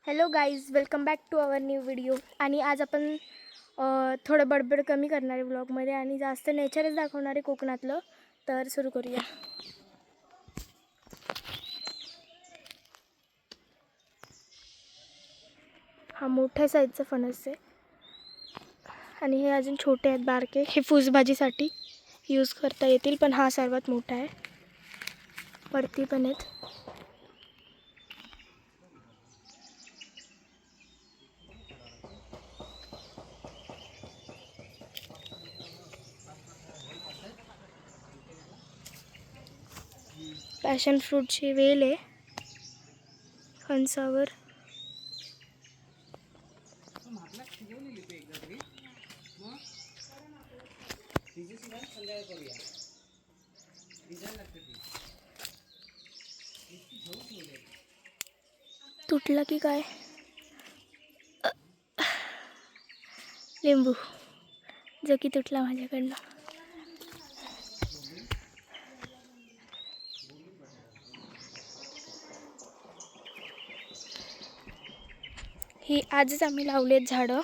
Hello guys, welcome back to our new video. आणि आज आपण थोडं बडबड कमी करणारे ब्लॉगमध्ये आणि जास्त नेचरच दाखवणारे कोकणातलं. तर सुरू करूया. हा मोठ्या साईजचा फणस आहे आणि हे अजून छोटे आहेत, बारके. हे फूसभाजीसाठी यूज करता येतील, पण हा सर्वात मोठा आहे. वरती पण आहेत. पॅशन फ्रूटची वेल आहे फणसावर. तुटला की काय? लिंबू जो की तुटला माझ्याकडनं. ही आजच आम्ही लावलेत झाडं.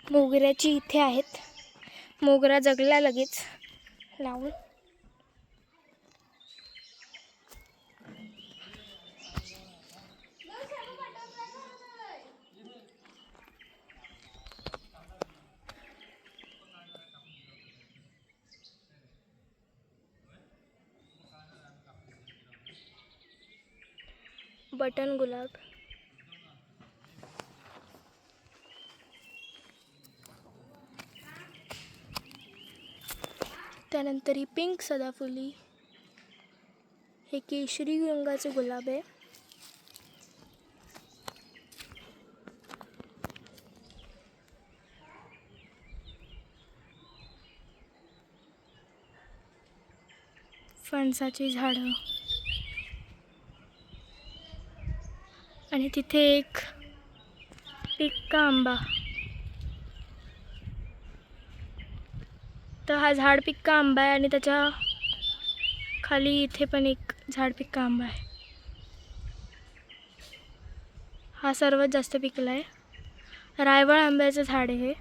मोगऱ्याची इथे आहेत. मोगरा जगला लगेच लावून. बटन गुलाब, त्यानंतर ही पिंक सदाफुली. हे केशरी रंगाचे गुलाब आहे. फणसाची झाडं आणि तिथे एक पिक्का आंबा. तर हा झाड पिक्का आंबा आहे आणि त्याच्या खाली इथे पण एक झाड पिक्का आंबा आहे. हा सर्वात जास्त पिकला आहे. रायवळ आंब्याचं झाड आहे हे.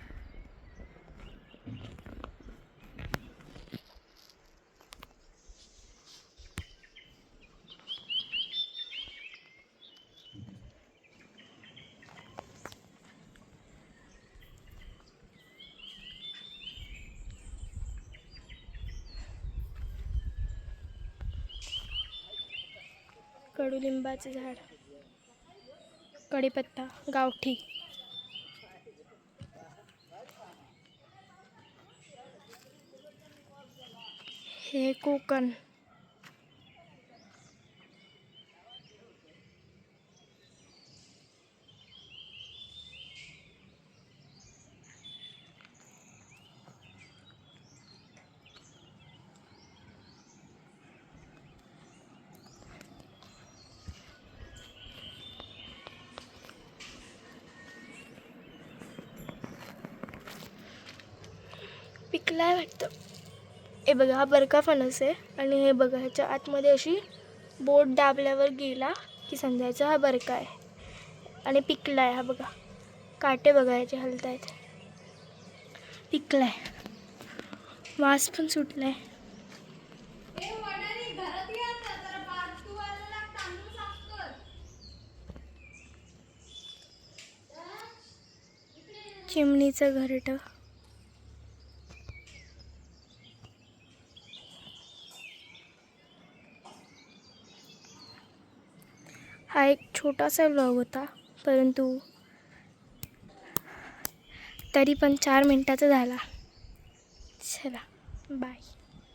कडुलिंबाचं झाड, कढीपत्ता गावठी. हे कोकण. पिकलाय वाटतं. हे बघा, हा बरका फणस आहे आणि हे बघा, ह्याच्या आतमध्ये अशी बोट दाबल्यावर गेला की समजायचं हा बरका आहे आणि पिकलाय. हा बघा, काटे बघा ह्याचे हलतायत. पिकलाय, वास पण सुटलाय. चिमणीचं घरटं. हा एक छोटासा व्लॉग होता, परंतु तरी पण 4 मिनिटाचा झाला. चला, बाय.